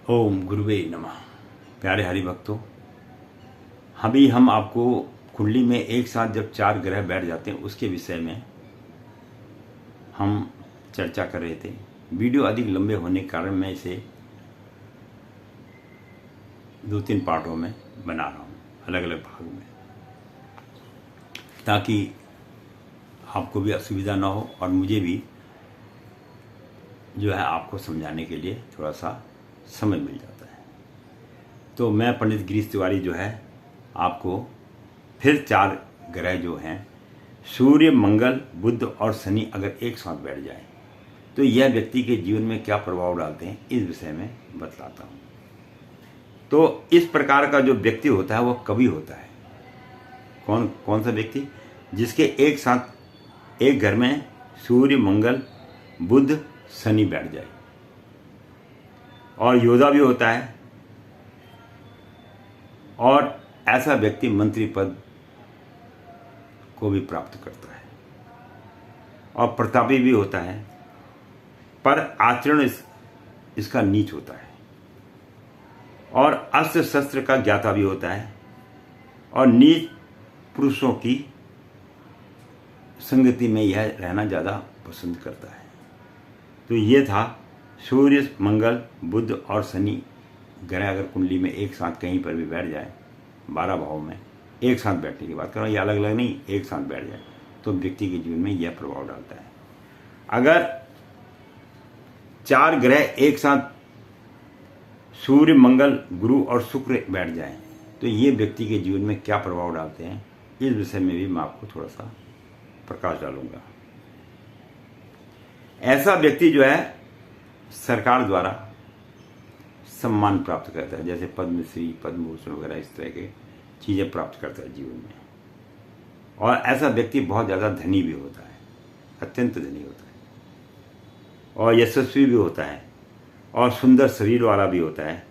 ओम गुरुवे नमः। प्यारे हरि भक्तों, अभी हम आपको कुंडली में एक साथ जब 4 ग्रह बैठ जाते हैं उसके विषय में हम चर्चा कर रहे थे। वीडियो अधिक लंबे होने के कारण मैं इसे 2-3 पार्टों में बना रहा हूँ, अलग अलग भाग में, ताकि आपको भी असुविधा ना हो और मुझे भी जो है आपको समझाने के लिए थोड़ा सा समय मिल जाता है। तो मैं पंडित गिरीश तिवारी जो है आपको फिर 4 ग्रह जो हैं सूर्य, मंगल, बुध और शनि अगर एक साथ बैठ जाए तो यह व्यक्ति के जीवन में क्या प्रभाव डालते हैं इस विषय में बतलाता हूँ। तो इस प्रकार का जो व्यक्ति होता है वो कभी होता है, कौन सा व्यक्ति जिसके एक साथ एक घर में सूर्य, मंगल, बुध, शनि बैठ जाए, और योद्धा भी होता है, और ऐसा व्यक्ति मंत्री पद को भी प्राप्त करता है और प्रतापी भी होता है, पर आचरण इसका नीच होता है, और अस्त्र शस्त्र का ज्ञाता भी होता है, और नीच पुरुषों की संगति में यह रहना ज़्यादा पसंद करता है। तो ये था सूर्य, मंगल, बुध और शनि ग्रह अगर कुंडली में एक साथ कहीं पर भी बैठ जाए, 12 भाव में एक साथ बैठने की बात कर रहा हूँ, ये अलग अलग नहीं, एक साथ बैठ जाए तो व्यक्ति के जीवन में यह प्रभाव डालता है। अगर 4 ग्रह एक साथ सूर्य, मंगल, गुरु और शुक्र बैठ जाए तो ये व्यक्ति के जीवन में क्या प्रभाव डालते हैं इस विषय में भी मैं आपको थोड़ा सा प्रकाश डालूंगा। ऐसा व्यक्ति जो है सरकार द्वारा सम्मान प्राप्त करता है, जैसे पद्मश्री, पद्म भूषण वगैरह इस तरह के चीज़ें प्राप्त करता है जीवन में। और ऐसा व्यक्ति बहुत ज़्यादा धनी भी होता है, अत्यंत धनी होता है, और यशस्वी भी होता है, और सुंदर शरीर वाला भी होता है,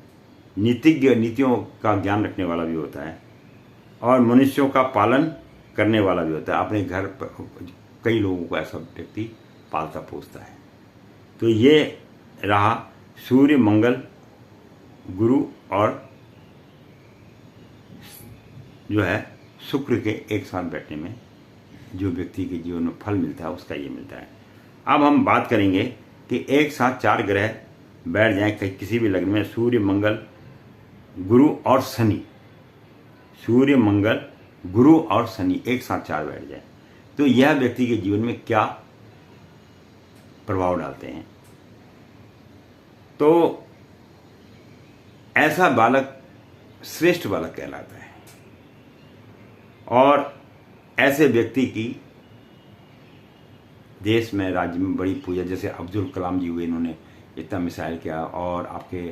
नीतिज्ञ, नीतियों का ज्ञान रखने वाला भी होता है, और मनुष्यों का पालन करने वाला भी होता है। अपने घर पर कई लोगों को ऐसा व्यक्ति पालता पोसता है। तो ये रहा सूर्य, मंगल, गुरु और जो है शुक्र के एक साथ बैठने में जो व्यक्ति के जीवन में फल मिलता है उसका ये मिलता है। अब हम बात करेंगे कि एक साथ 4 ग्रह बैठ जाएं किसी भी लग्न में, सूर्य, मंगल, गुरु और शनि, सूर्य, मंगल, गुरु और शनि एक साथ 4 बैठ जाए तो यह व्यक्ति के जीवन में क्या प्रभाव डालते हैं। तो ऐसा बालक श्रेष्ठ बालक कहलाता है, और ऐसे व्यक्ति की देश में, राज्य में बड़ी पूजा, जैसे अब्दुल कलाम जी हुए, इन्होंने इतना मिसाइल किया, और आपके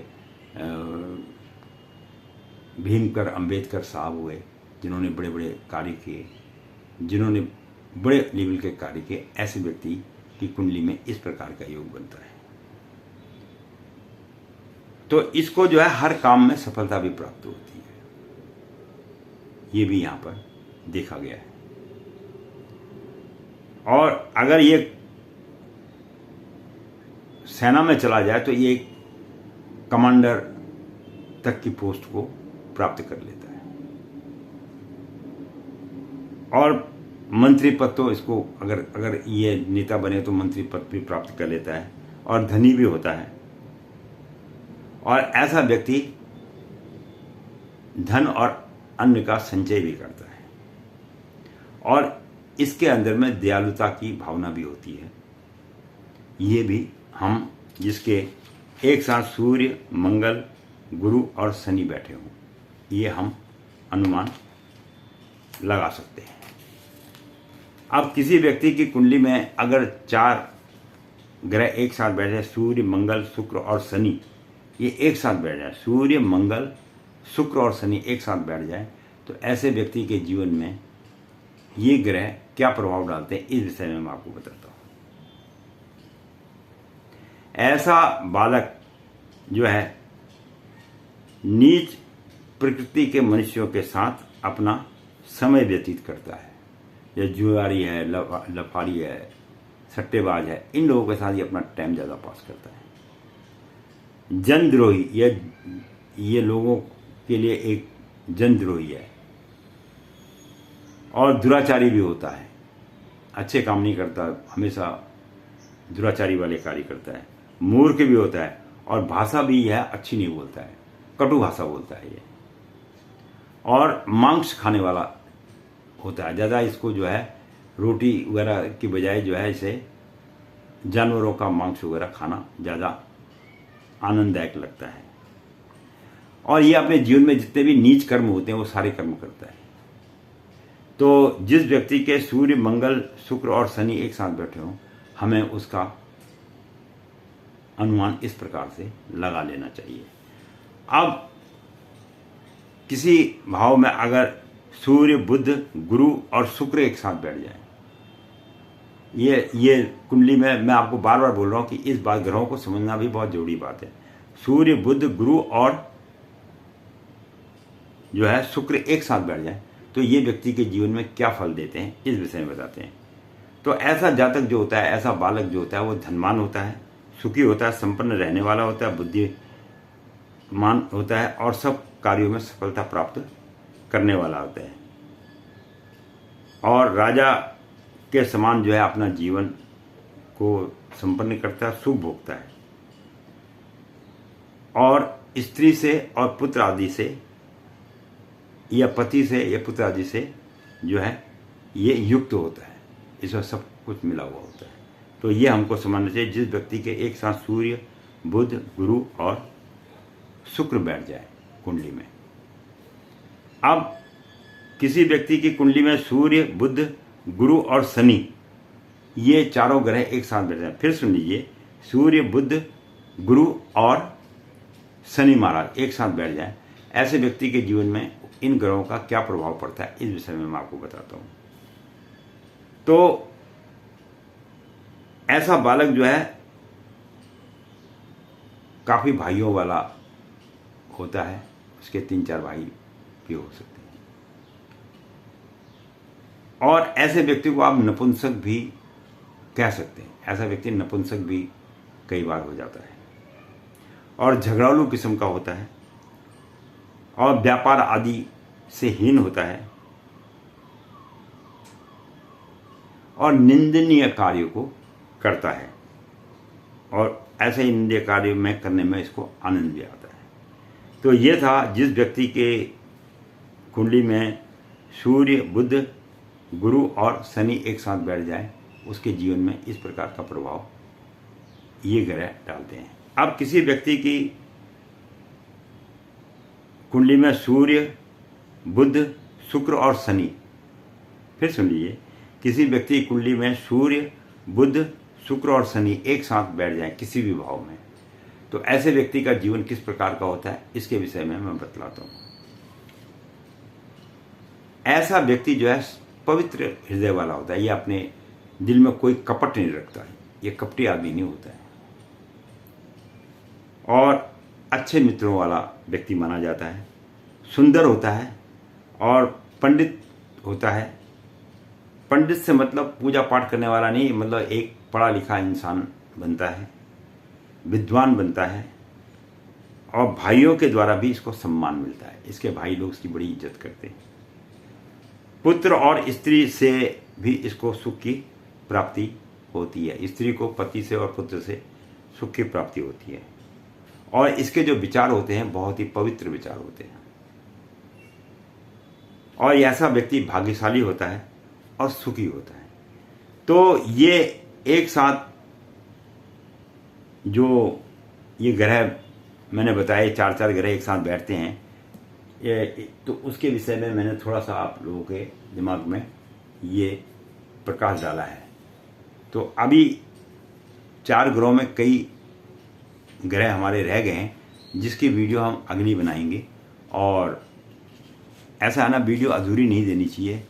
भीमकर अंबेडकर साहब हुए जिन्होंने बड़े बड़े कार्य किए, जिन्होंने बड़े लेवल के कार्य किए। ऐसे व्यक्ति की कुंडली में इस प्रकार का योग बनता है तो इसको जो है हर काम में सफलता भी प्राप्त होती है, ये भी यहां पर देखा गया है। और अगर ये सेना में चला जाए तो ये कमांडर तक की पोस्ट को प्राप्त कर लेता है, और मंत्री पद तो इसको अगर ये नेता बने तो मंत्री पद भी प्राप्त कर लेता है, और धनी भी होता है। और ऐसा व्यक्ति धन और अन्न का संचय भी करता है, और इसके अंदर में दयालुता की भावना भी होती है। ये भी हम जिसके एक साथ सूर्य, मंगल, गुरु और शनि बैठे हों, ये हम अनुमान लगा सकते हैं। अब किसी व्यक्ति की कुंडली में अगर 4 ग्रह एक साथ बैठ जाए, सूर्य, मंगल, शुक्र और शनि, ये एक साथ बैठ जाए, सूर्य, मंगल, शुक्र और शनि एक साथ बैठ जाए तो ऐसे व्यक्ति के जीवन में ये ग्रह क्या प्रभाव डालते हैं इस विषय में मैं आपको बताता हूँ। ऐसा बालक जो है नीच प्रकृति के मनुष्यों के साथ अपना समय व्यतीत करता है, या जुआरी है, लफारी है, सट्टेबाज है, इन लोगों के साथ ये अपना टाइम ज़्यादा पास करता है। जनद्रोही, ये लोगों के लिए एक जनद्रोही है और दुराचारी भी होता है, अच्छे काम नहीं करता, हमेशा दुराचारी वाले कार्य करता है, मूर्ख भी होता है और भाषा भी यह अच्छी नहीं बोलता है, कटु भाषा बोलता है ये, और मांस खाने वाला होता है। ज़्यादा इसको जो है रोटी वगैरह की बजाय जो है इसे जानवरों का मांस वगैरह खाना ज़्यादा आनंददायक लगता है। और ये अपने जीवन में जितने भी नीच कर्म होते हैं वो सारे कर्म करता है। तो जिस व्यक्ति के सूर्य, मंगल, शुक्र और शनि एक साथ बैठे हों, हमें उसका अनुमान इस प्रकार से लगा लेना चाहिए। अब किसी भाव में अगर सूर्य, बुध, गुरु और शुक्र एक साथ बैठ जाए, ये कुंडली में मैं आपको बार बार बोल रहा हूं कि इस बात, ग्रहों को समझना भी बहुत जरूरी बात है। सूर्य, बुध, गुरु और जो है शुक्र एक साथ बैठ जाए तो ये व्यक्ति के जीवन में क्या फल देते हैं इस विषय में बताते हैं। तो ऐसा जातक जो होता है, ऐसा बालक जो होता है, वो धनवान होता है, सुखी होता है, संपन्न रहने वाला होता है, बुद्धिमान होता है और सब कार्यों में सफलता प्राप्त करने वाला होता है और राजा के समान जो है अपना जीवन को संपन्न करता है, सुख भोगता है और स्त्री से और पुत्र आदि से या पति से या पुत्र आदि से जो है ये युक्त होता है, इसमें सब कुछ मिला हुआ होता है। तो ये हमको समझना चाहिए। जिस व्यक्ति के एक साथ सूर्य, बुध, गुरु और शुक्र बैठ जाए कुंडली में, अब किसी व्यक्ति की कुंडली में सूर्य, बुध, गुरु और शनि ये चारों ग्रह एक साथ बैठ जाए, फिर सुन लीजिए, सूर्य, बुध, गुरु और शनि महाराज एक साथ बैठ जाए, ऐसे व्यक्ति के जीवन में इन ग्रहों का क्या प्रभाव पड़ता है इस विषय में मैं आपको बताता हूं। तो ऐसा बालक जो है काफी भाइयों वाला होता है, उसके 3-4 भाई भी हो सकते हैं और ऐसे व्यक्ति को आप नपुंसक भी कह सकते हैं। ऐसा व्यक्ति नपुंसक भी कई बार हो जाता है और झगड़ालू किस्म का होता है और व्यापार आदि से हीन होता है और निंदनीय कार्य को करता है और ऐसे ही निंदनीय कार्य में करने में इसको आनंद भी आता है। तो ये था जिस व्यक्ति के कुंडली में सूर्य, बुध, गुरु और शनि एक साथ बैठ जाए उसके जीवन में इस प्रकार का प्रभाव ये ग्रह डालते हैं। अब किसी व्यक्ति की कुंडली में सूर्य, बुध, शुक्र और शनि, फिर सुन लीजिए, किसी व्यक्ति की कुंडली में सूर्य, बुध, शुक्र और शनि एक साथ बैठ जाए किसी भी भाव में, तो ऐसे व्यक्ति का जीवन किस प्रकार का होता है इसके विषय में मैं बतलाता हूं। ऐसा व्यक्ति जो है पवित्र हृदय वाला होता है, ये अपने दिल में कोई कपट नहीं रखता है, ये कपटी आदमी नहीं होता है और अच्छे मित्रों वाला व्यक्ति माना जाता है, सुंदर होता है और पंडित होता है। पंडित से मतलब पूजा पाठ करने वाला नहीं, मतलब एक पढ़ा लिखा इंसान बनता है, विद्वान बनता है और भाइयों के द्वारा भी इसको सम्मान मिलता है, इसके भाई लोग इसकी बड़ी इज्जत करते हैं। पुत्र और स्त्री से भी इसको सुख की प्राप्ति होती है, स्त्री को पति से और पुत्र से सुख की प्राप्ति होती है और इसके जो विचार होते हैं बहुत ही पवित्र विचार होते हैं और ऐसा व्यक्ति भाग्यशाली होता है और सुखी होता है। तो ये एक साथ जो ये ग्रह मैंने बताए 4-4 ग्रह एक साथ बैठते हैं, तो उसके विषय में मैंने थोड़ा सा आप लोगों के दिमाग में ये प्रकाश डाला है। तो अभी 4 ग्रहों में कई ग्रह हमारे रह गए हैं जिसकी वीडियो हम अगली बनाएंगे और ऐसा है ना, वीडियो अधूरी नहीं देनी चाहिए,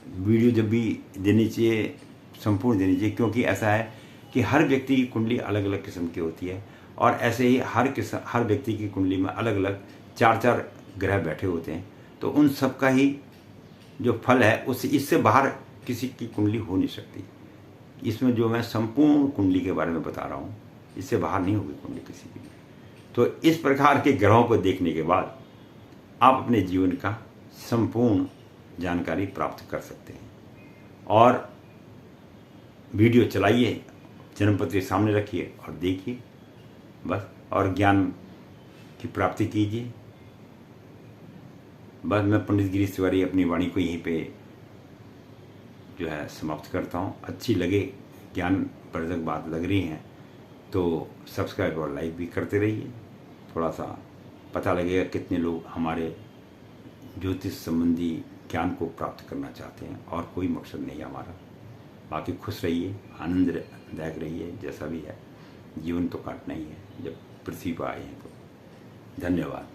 वीडियो जब भी देनी चाहिए संपूर्ण देनी चाहिए, क्योंकि ऐसा है कि हर व्यक्ति की कुंडली अलग अलग किस्म की होती है और ऐसे ही हर व्यक्ति की कुंडली में अलग अलग 4-4 ग्रह बैठे होते हैं, तो उन सब का ही जो फल है इससे बाहर किसी की कुंडली हो नहीं सकती। इसमें जो मैं संपूर्ण कुंडली के बारे में बता रहा हूँ, इससे बाहर नहीं होगी कुंडली किसी की। तो इस प्रकार के ग्रहों को देखने के बाद आप अपने जीवन का संपूर्ण जानकारी प्राप्त कर सकते हैं। और वीडियो चलाइए, जन्मपत्री सामने रखिए और देखिए बस, और ज्ञान की प्राप्ति कीजिए। बस मैं पंडित गिरीश तिवारी अपनी वाणी को यहीं पे जो है समाप्त करता हूँ। अच्छी लगे, ज्ञानवर्धक बात लग रही है तो सब्सक्राइब और लाइक भी करते रहिए। थोड़ा सा पता लगेगा कितने लोग हमारे ज्योतिष संबंधी ज्ञान को प्राप्त करना चाहते हैं, और कोई मकसद नहीं है हमारा। बाकी खुश रहिए, आनंददायक रहिए, जैसा भी है। जीवन तो काटना ही है, जब पृथ्वी पर आए हैं तो। धन्यवाद।